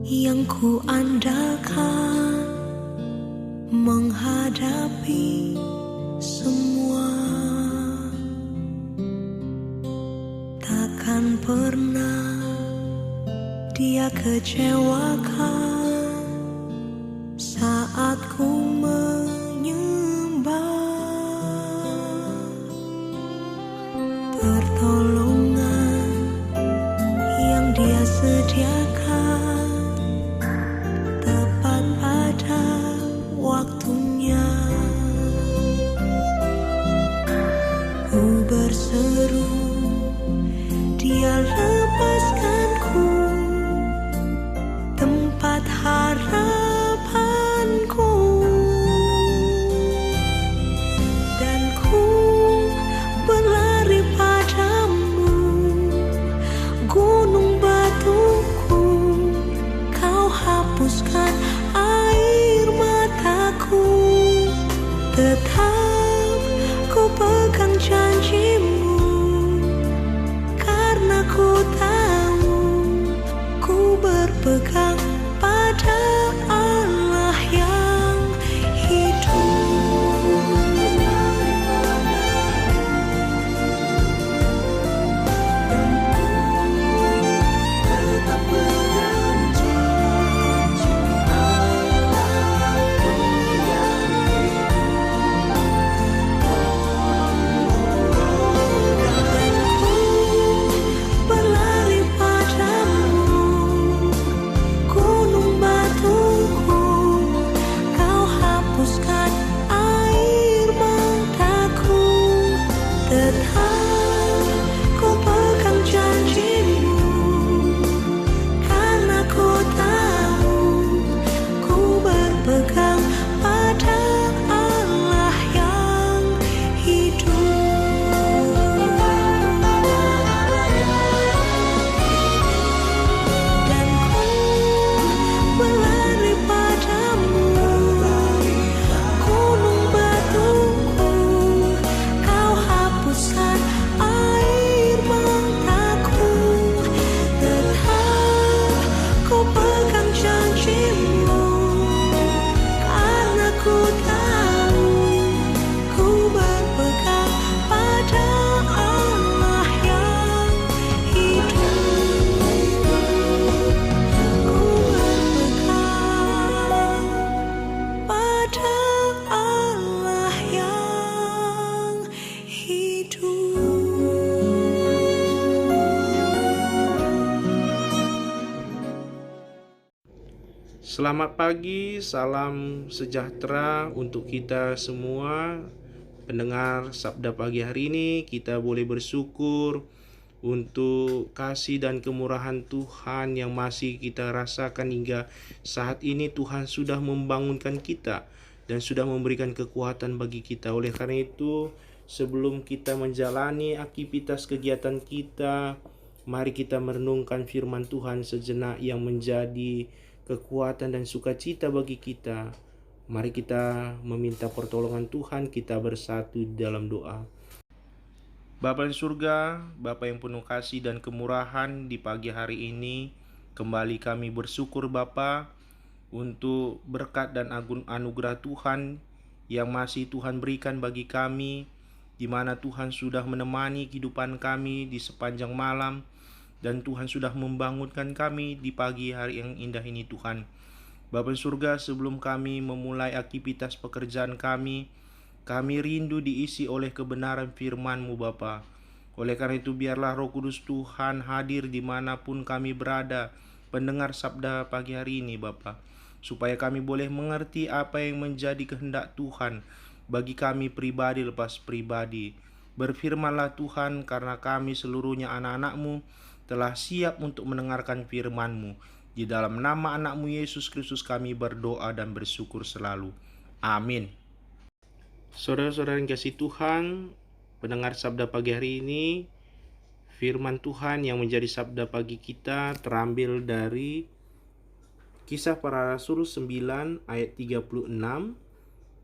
yang ku andalkan menghadapi semua. Takkan pernah Dia kecewakan saat ku menyembah. Pertolongan yang Dia sediakan tepat pada waktunya. Ku berseru, Dia lepaskanku tempat harapanku, dan ku berlari padamu, gunung batuku. Kau hapuskan air mataku, tetap ku pegang janjimu, karena ku tahu ku berpegang pada Allah yang hidup. Tetap pegang janji Allahku yang dan ku berlari padamu, gunung batuku. Kau hapuskan air mataku, tetap ku pegang janjimu, karena ku tahu ku berpegang pada Allah yang hidup. Dan ku berlari padamu, gunung batuku. Kau hapuskan air mataku, tetap ku pegang janjimu, karena ku tahu ku berpegang pada Allah yang hidup. Ku berpegang pada Allah yang hidup. Selamat pagi, salam sejahtera untuk kita semua. Pendengar Sabda pagi hari ini, kita boleh bersyukur untuk kasih dan kemurahan Tuhan yang masih kita rasakan hingga saat ini. Tuhan sudah membangunkan kita dan sudah memberikan kekuatan bagi kita. Oleh karena itu, sebelum kita menjalani aktivitas kegiatan kita, mari kita merenungkan firman Tuhan sejenak yang menjadi kekuatan dan sukacita bagi kita. Mari kita meminta pertolongan Tuhan, kita bersatu di dalam doa. Bapa di surga, Bapa yang penuh kasih dan kemurahan, di pagi hari ini kembali kami bersyukur Bapa untuk berkat dan anugerah Tuhan yang masih Tuhan berikan bagi kami, di mana Tuhan sudah menemani kehidupan kami di sepanjang malam, dan Tuhan sudah membangunkan kami di pagi hari yang indah ini Tuhan. Bapa di surga, sebelum kami memulai aktivitas pekerjaan kami rindu diisi oleh kebenaran firman-Mu Bapa. Oleh karena itu biarlah Roh Kudus Tuhan hadir dimanapun kami berada, pendengar sabda pagi hari ini Bapa, supaya kami boleh mengerti apa yang menjadi kehendak Tuhan bagi kami pribadi lepas pribadi. Berfirmanlah Tuhan, karena kami seluruhnya anak-anak-Mu telah siap untuk mendengarkan firman-Mu. Di dalam nama anak-Mu Yesus Kristus kami berdoa dan bersyukur selalu. Amin. Saudara-saudara yang kasih Tuhan, pendengar sabda pagi hari ini, firman Tuhan yang menjadi sabda pagi kita terambil dari Kisah Para Rasul 9 ayat 36.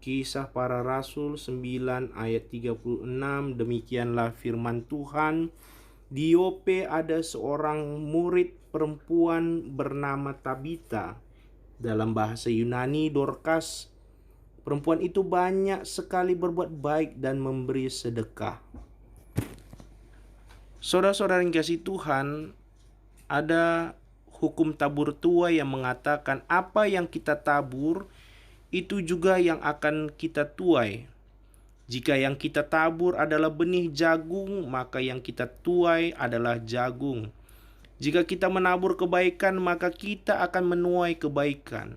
Kisah Para Rasul 9 ayat 36. Demikianlah firman Tuhan. Di Yope ada seorang murid perempuan bernama Tabita. Dalam bahasa Yunani, Dorcas. Perempuan itu banyak sekali berbuat baik dan memberi sedekah. Saudara-saudara yang kasih Tuhan, ada hukum tabur tuai yang mengatakan apa yang kita tabur itu juga yang akan kita tuai. Jika yang kita tabur adalah benih jagung, maka yang kita tuai adalah jagung. Jika kita menabur kebaikan, maka kita akan menuai kebaikan.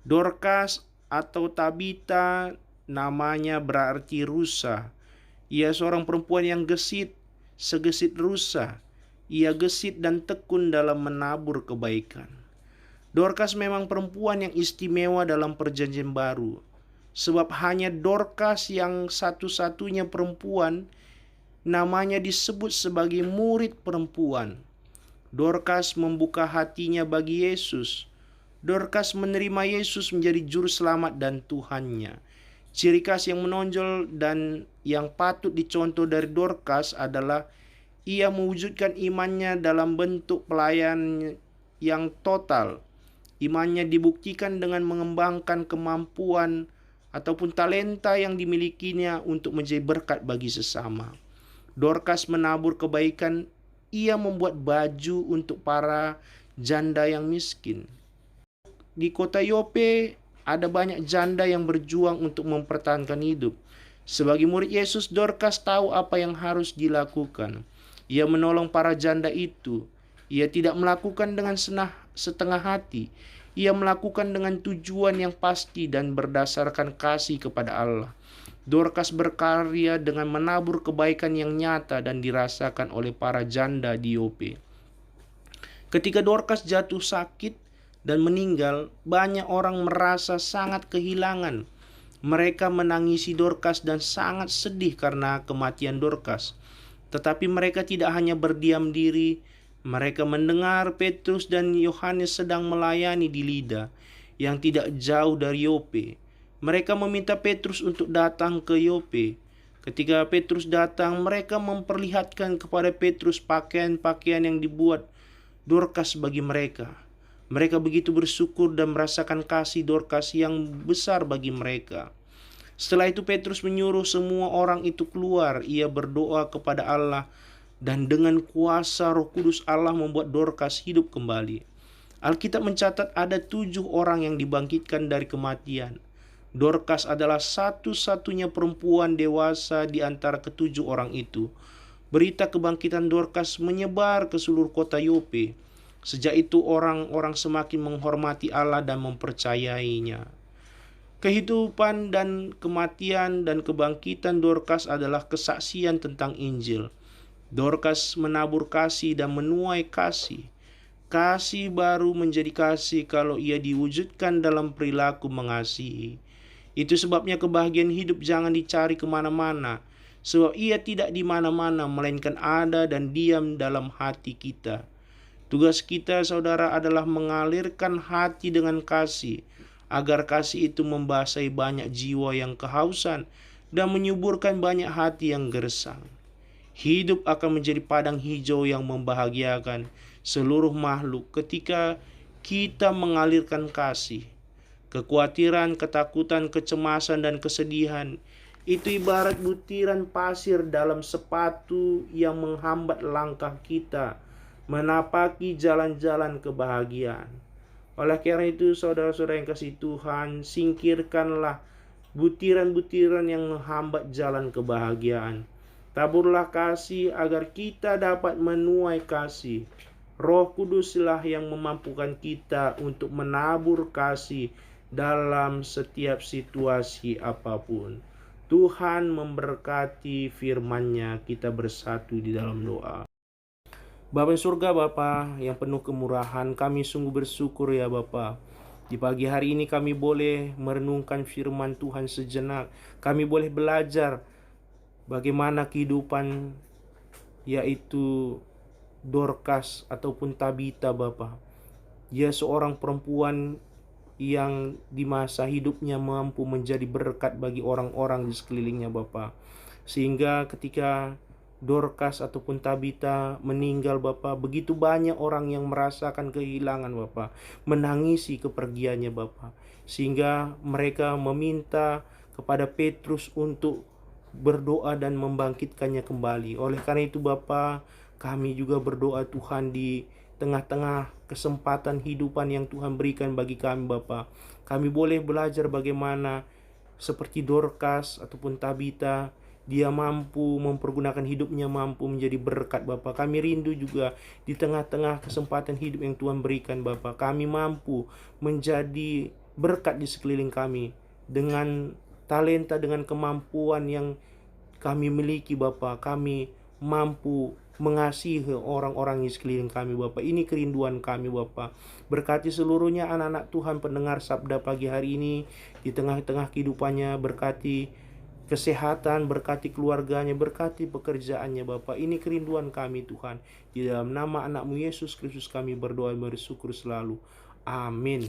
Dorcas atau Tabita namanya berarti rusa. Ia seorang perempuan yang gesit, segesit rusa. Ia gesit dan tekun dalam menabur kebaikan. Dorcas memang perempuan yang istimewa dalam Perjanjian Baru. Sebab hanya Dorcas yang satu-satunya perempuan namanya disebut sebagai murid perempuan. Dorcas membuka hatinya bagi Yesus. Dorcas menerima Yesus menjadi juru selamat dan Tuhannya. Ciri khas yang menonjol dan yang patut dicontoh dari Dorcas adalah ia mewujudkan imannya dalam bentuk pelayan yang total. Imannya dibuktikan dengan mengembangkan kemampuan ataupun talenta yang dimilikinya untuk menjadi berkat bagi sesama. Dorcas menabur kebaikan, ia membuat baju untuk para janda yang miskin. Di kota Yope ada banyak janda yang berjuang untuk mempertahankan hidup. Sebagai murid Yesus, Dorcas tahu apa yang harus dilakukan. Ia menolong para janda itu. Ia tidak melakukan dengan setengah hati. Ia melakukan dengan tujuan yang pasti dan berdasarkan kasih kepada Allah. Dorcas berkarya dengan menabur kebaikan yang nyata dan dirasakan oleh para janda di Yope. Ketika Dorcas jatuh sakit dan meninggal, banyak orang merasa sangat kehilangan. Mereka menangisi Dorcas dan sangat sedih karena kematian Dorcas. Tetapi mereka tidak hanya berdiam diri, mereka mendengar Petrus dan Yohanes sedang melayani di Lida yang tidak jauh dari Yope. Mereka meminta Petrus untuk datang ke Yope. Ketika Petrus datang, mereka memperlihatkan kepada Petrus pakaian-pakaian yang dibuat Dorcas bagi mereka. Mereka begitu bersyukur dan merasakan kasih Dorcas yang besar bagi mereka. Setelah itu Petrus menyuruh semua orang itu keluar. Ia berdoa kepada Allah dan dengan kuasa Roh Kudus Allah membuat Dorcas hidup kembali. Alkitab mencatat ada 7 orang yang dibangkitkan dari kematian. Dorcas adalah satu-satunya perempuan dewasa di antara ke-7 orang itu. Berita kebangkitan Dorcas menyebar ke seluruh kota Yope. Sejak itu orang-orang semakin menghormati Allah dan mempercayainya. Kehidupan dan kematian dan kebangkitan Dorcas adalah kesaksian tentang Injil. Dorcas menabur kasih dan menuai kasih. Kasih baru menjadi kasih kalau ia diwujudkan dalam perilaku mengasihi. Itu sebabnya kebahagiaan hidup jangan dicari kemana-mana, sebab ia tidak di mana-mana, melainkan ada dan diam dalam hati kita. Tugas kita, saudara, adalah mengalirkan hati dengan kasih, agar kasih itu membasahi banyak jiwa yang kehausan dan menyuburkan banyak hati yang gersang. Hidup akan menjadi padang hijau yang membahagiakan seluruh makhluk ketika kita mengalirkan kasih. Kekhawatiran, ketakutan, kecemasan, dan kesedihan itu ibarat butiran pasir dalam sepatu yang menghambat langkah kita menapaki jalan-jalan kebahagiaan. Oleh karena itu, saudara-saudara yang kasih Tuhan, singkirkanlah butiran-butiran yang menghambat jalan kebahagiaan. Taburlah kasih agar kita dapat menuai kasih. Roh Kuduslah yang memampukan kita untuk menabur kasih dalam setiap situasi apapun. Tuhan memberkati firman-Nya. Kita bersatu di dalam doa. Bapa di surga, Bapa yang penuh kemurahan, kami sungguh bersyukur ya Bapa. Di pagi hari ini kami boleh merenungkan firman Tuhan sejenak. Kami boleh belajar bagaimana kehidupan yaitu Dorcas ataupun Tabita Bapa. Dia seorang perempuan yang di masa hidupnya mampu menjadi berkat bagi orang-orang di sekelilingnya Bapa. Sehingga ketika Dorcas ataupun Tabita meninggal Bapa, begitu banyak orang yang merasakan kehilangan Bapa, menangisi kepergiannya Bapa, sehingga mereka meminta kepada Petrus untuk berdoa dan membangkitkannya kembali. Oleh karena itu Bapa, kami juga berdoa Tuhan di tengah-tengah kesempatan hidupan yang Tuhan berikan bagi kami Bapa, kami boleh belajar bagaimana seperti Dorcas ataupun Tabita, dia mampu mempergunakan hidupnya, mampu menjadi berkat Bapa. Kami rindu juga di tengah-tengah kesempatan hidup yang Tuhan berikan Bapa, kami mampu menjadi berkat di sekeliling kami dengan talenta, dengan kemampuan yang kami miliki Bapa. Kami mampu mengasihi orang-orang di sekeliling kami Bapa. Ini kerinduan kami Bapa. Berkati seluruhnya anak-anak Tuhan pendengar sabda pagi hari ini di tengah-tengah kehidupannya, berkati kesehatan, berkati keluarganya, berkati pekerjaannya Bapa. Ini kerinduan kami Tuhan. Di dalam nama anak-Mu Yesus Kristus kami berdoa bersyukur selalu. Amin.